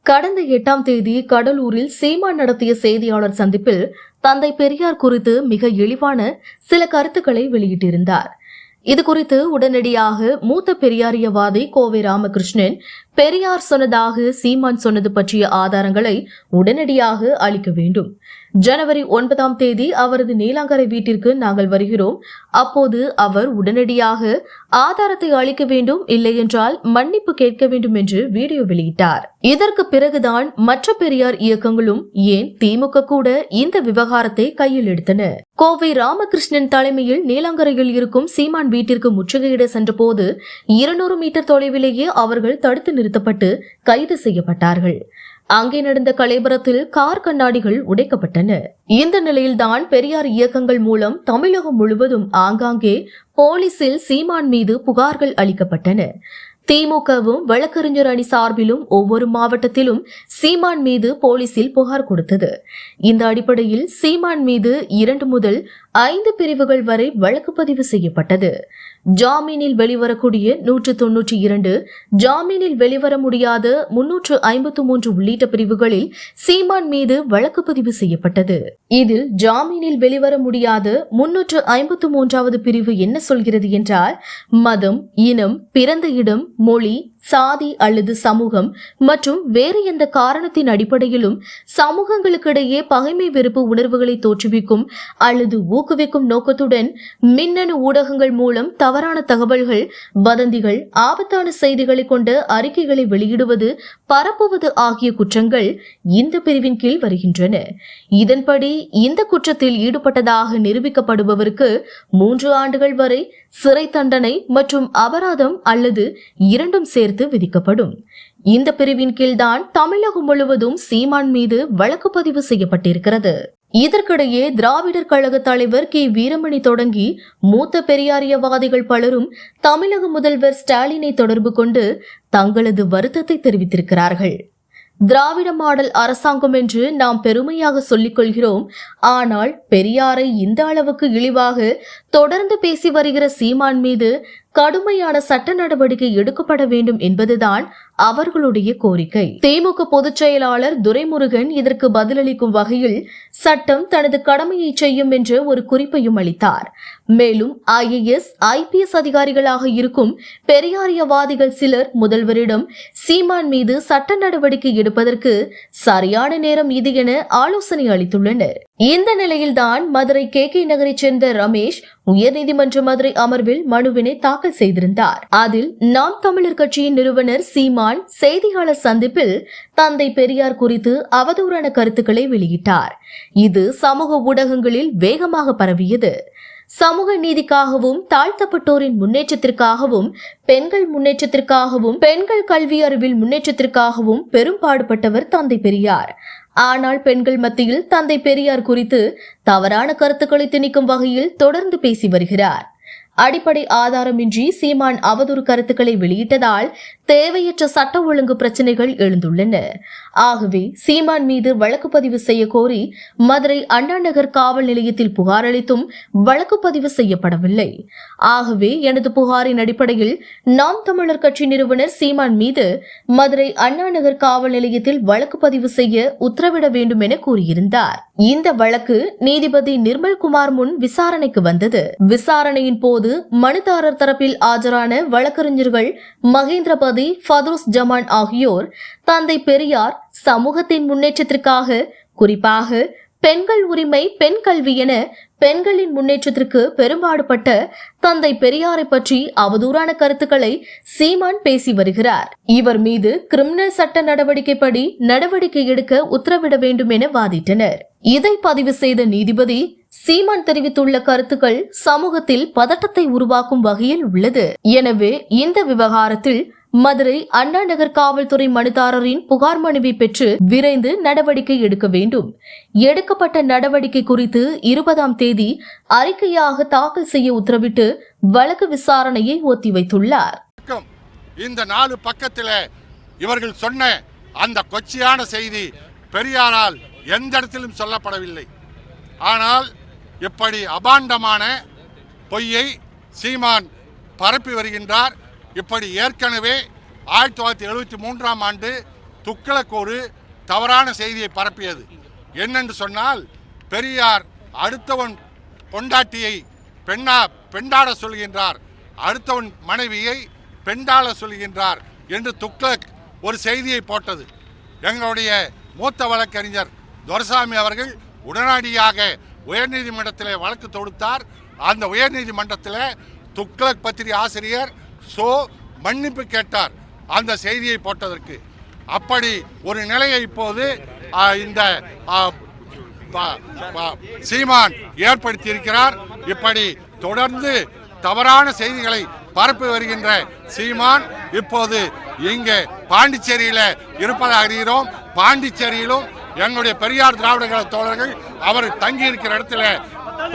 கடந்த 8ஆம் தேதி கடலூரில் சீமான் நடத்திய செய்தியாளர் சந்திப்பில் தந்தை பெரியார் குறித்து மிக இழிவான சில கருத்துக்களை வெளியிட்டிருந்தார். இதுகுறித்து உடனடியாக மூத்த பெரியாரியவாதி கோவை ராமகிருஷ்ணன், பெரியார் சொன்னதாக சீமான் சொன்னது பற்றிய ஆதாரங்களை உடனடியாக அளிக்க வேண்டும். ஜனவரி 9ஆம் தேதி அவரது நீலாங்கரை வீட்டிற்கு நாங்கள் வருகிறோம். அப்போது அவர் உடனடியாக ஆதாரத்தை அளிக்க வேண்டும், இல்லையென்றால் மன்னிப்பு கேட்க வேண்டும் என்று வீடியோ வெளியிட்டார். இதற்கு பிறகுதான் மற்ற பெரியார் இயக்கங்களும் ஏன் திமுக கூட இந்த விவகாரத்தை கையில் எடுத்தன. கோவை ராமகிருஷ்ணன் தலைமையில் நீலாங்கரையில் இருக்கும் சீமான் வீட்டிற்கு முற்றுகையிட சென்றபோது 200 மீட்டர் தொலைவிலேயே அவர்கள் தடுத்து நிறுத்தப்பட்டு கைது செய்யப்பட்டார்கள். அங்கே நடந்த கலைபரத்தில் கார் கண்ணாடிகள் உடைக்கப்பட்டன. இந்த நிலையில்தான் பெரியார் இயக்கங்கள் மூலம் தமிழகம் முழுவதும் ஆங்காங்கே போலீசில் சீமான் மீது புகார்கள் அளிக்கப்பட்டன. திமுகவும் வழக்கறிஞர் அணி சார்பிலும் ஒவ்வொரு மாவட்டத்திலும் சீமான் மீது போலீசில் புகார் கொடுத்தது. இந்த அடிப்படையில் சீமான் மீது 2 முதல் 5 பிரிவுகள் வரை வழக்கு பதிவு செய்யப்பட்டது. ஜாமீனில் வெளிவரக்கூடிய 192, ஜாமீனில் வெளிவர முடியாத 353 உள்ளிட்ட பிரிவுகளில் சீமான் மீது வழக்கு பதிவு செய்யப்பட்டது. இதில் ஜாமீனில் வெளிவர முடியாத 353வது பிரிவு என்ன சொல்கிறது என்றால், மதம், இனம், பிறந்த இடம், மொழி, சாதி அல்லது சமூகம் மற்றும் வேறு எந்த காரணத்தின் அடிப்படையிலும் சமூகங்களுக்கிடையே பகைமை வெறுப்பு உணர்வுகளை தோற்றுவிக்கும் அல்லது ஊக்குவிக்கும் நோக்கத்துடன் மின்னணு ஊடகங்கள் மூலம் தவறான தகவல்கள், வதந்திகள், ஆபத்தான செய்திகளை கொண்ட அறிக்கைகளை வெளியிடுவது, பரப்புவது ஆகிய குற்றங்கள் இந்த பிரிவின் கீழ் வருகின்றன. இதன்படி இந்த குற்றத்தில் ஈடுபட்டதாக நிரூபிக்கப்படுபவருக்கு 3 ஆண்டுகள் வரை சிறை தண்டனை மற்றும் அபராதம் அல்லது இரண்டும் சேர்த்து விதிக்கப்படும். இந்த பிரிவின் கீழ்தான் தமிழகம் முழுவதும் சீமான் மீது வழக்கு பதிவு செய்யப்பட்டிருக்கிறது. இதற்கிடையே திராவிடர் கழக தலைவர் கே வீரமணி தொடங்கி மூத்த பெரியாரியவாதிகள் பலரும் தமிழக முதல்வர் ஸ்டாலினை தொடர்பு கொண்டு தங்களது வருத்தத்தை தெரிவித்திருக்கிறார்கள். திராவிட மாடல் அரசாங்கம் என்று நாம் பெருமையாக சொல்லிக் கொள்கிறோம். ஆனால் பெரியாரை இந்த அளவுக்கு இழிவாக தொடர்ந்து பேசி வருகிற சீமான் மீது கடுமையான சட்ட நடவடிக்கை எடுக்கப்பட வேண்டும் என்பதுதான் அவர்களுடைய கோரிக்கை. திமுக பொதுச் செயலாளர் துரைமுருகன் இதற்கு பதிலளிக்கும் வகையில் சட்டம் தனது கடமையை செய்யும் என்ற ஒரு குறிப்பையும் அளித்தார். மேலும் IAS, IPS அதிகாரிகளாக இருக்கும் பெரியாரியவாதிகள் சிலர் முதல்வரிடம் சீமான் மீது சட்ட நடவடிக்கை எடுப்பதற்கு சரியான நேரம் இது என ஆலோசனை அளித்துள்ளனர். இந்த நிலையில்தான் மதுரை KK நகரைச் சேர்ந்த ரமேஷ் உயர்நீதிமன்ற மதுரை அமர்வில் மனுவினை தாக்கல் செய்திருந்தார். அதில் நாம் தமிழர் கட்சியின் நிறுவனர் சீமான் செய்தியாளர் சந்திப்பில் தந்தை பெரியார் குறித்து அவதூறான கருத்துக்களை வெளியிட்டார். இது சமூக ஊடகங்களில் வேகமாக பரவியது. சமூக நீதிக்காகவும் தாழ்த்தப்பட்டோரின் முன்னேற்றத்திற்காகவும் பெண்கள் முன்னேற்றத்திற்காகவும் பெண்கள் கல்வி அறிவில் முன்னேற்றத்திற்காகவும் பெரும்பாடுபட்டவர் தந்தை பெரியார். ஆனால் பெண்கள் மத்தியில் தந்தை பெரியார் குறித்து தவறான கருத்துக்களை திணிக்கும் வகையில் தொடர்ந்து பேசி வருகிறார். அடிப்படை ஆதாரமின்றி சீமான் அவதூறு கருத்துக்களை வெளியிட்டதால் தேவையற்ற சட்ட ஒழுங்கு பிரச்சனைகள் எழுந்துள்ளன. ஆகவே சீமான் மீது வழக்கு பதிவு செய்ய கோரி மதுரை அண்ணா நகர் காவல் நிலையத்தில் புகார் அளித்தும் வழக்கு பதிவு செய்யப்படவில்லை. ஆகவே எனது புகாரின் அடிப்படையில் நாம் தமிழர் கட்சி நிறுவனர் சீமான் மீது மதுரை அண்ணா நகர் காவல் நிலையத்தில் வழக்கு பதிவு செய்ய உத்தரவிட வேண்டும் என கூறியிருந்தார். இந்த வழக்கு நீதிபதி நிர்மல்குமார் முன் விசாரணைக்கு வந்தது. விசாரணையின் போது மனுதாரர் தரப்பில் ஆஜரான வழக்கறிஞர்கள் மகேந்திரபதி, ஃபதூஸ் ஜமான் ஆகியோர் தந்தை பெரியார் சமூகத்தின் முன்னேற்றத்திற்காக, குறிப்பாக பெண்கள் உரிமை, பெண் கல்வி என பெண்களின் முன்னேற்றத்திற்கு பெரும்பாடுபட்ட தந்தை பெரியாரை பற்றி அவதூறான கருத்துக்களை சீமான் பேசி வருகிறார். இவர் மீது கிரிமினல் சட்ட நடவடிக்கைப்படி நடவடிக்கை எடுக்க உத்தரவிட வேண்டும் என வாதிட்டனர். இதை பதிவு செய்த நீதிபதி, சீமான் தெரிவித்துள்ள கருத்துக்கள் சமூகத்தில் பதட்டத்தை உருவாக்கும் வகையில் உள்ளது. எனவே இந்த விவகாரத்தில் மதுரை அண்ணா நகர் காவல்துறை மனுதாரரின் புகார் மனுவை பெற்று விரைந்து நடவடிக்கை எடுக்க வேண்டும். எடுக்கப்பட்ட நடவடிக்கை குறித்து 20ஆம் தேதி அறிக்கையாக தாக்கல் செய்ய உத்தரவிட்டு வழக்கு விசாரணையை ஒத்திவைத்துள்ளார். இந்த 4 பக்கத்தில் இவர்கள் சொன்ன அந்த கொச்சையான செய்தி பெரியாரால் எந்த இடத்திலும் சொல்லப்படவில்லை. ஆனால் இப்படி அபாண்டமான பொய்யை சீமான் பரப்பி வருகின்றார். இப்படி ஏற்கனவே 1973ஆம் ஆண்டு துக்ளக் ஒரு தவறான செய்தியை பரப்பியது. என்னென்று சொன்னால், பெரியார் அடுத்தவன் பொண்டாட்டியை பெண்டாட சொல்கின்றார், அடுத்தவன் மனைவியை பெண்டாள சொல்கின்றார் என்று துக்ளக் ஒரு செய்தியை போட்டது. எங்களுடைய மூத்த வழக்கறிஞர் துரைசாமி அவர்கள் உடனடியாக உயர்நீதிமன்றத்தில் வழக்கு தொடுத்தார். அந்த உயர்நீதிமன்றத்தில் துக்ளக் பத்திரிகை ஆசிரியர் மன்னிப்பு கேட்டார் அந்த செய்தியை போட்டதற்கு. அப்படி ஒரு நிலையை இப்போது இந்த சீமான் ஏற்படுத்தி இருக்கிறார். இப்படி தொடர்ந்து தவறான செய்திகளை பரப்பி வருகின்ற சீமான் இப்போது இங்கே பாண்டிச்சேரியில் இருப்பதாக அறிகிறோம். பாண்டிச்சேரியிலும் எங்களுடைய பெரியார் திராவிட கழக தோழர்கள் அவர் தங்கி இருக்கிற இடத்துல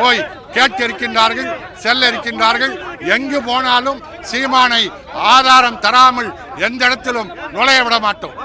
போய் கேட்க இருக்கின்றார்கள், செல்ல இருக்கின்றார்கள். எங்கு போனாலும் சீமானை ஆதாரம் தராமல் எந்த இடத்திலும் நுழைய விட மாட்டோம்.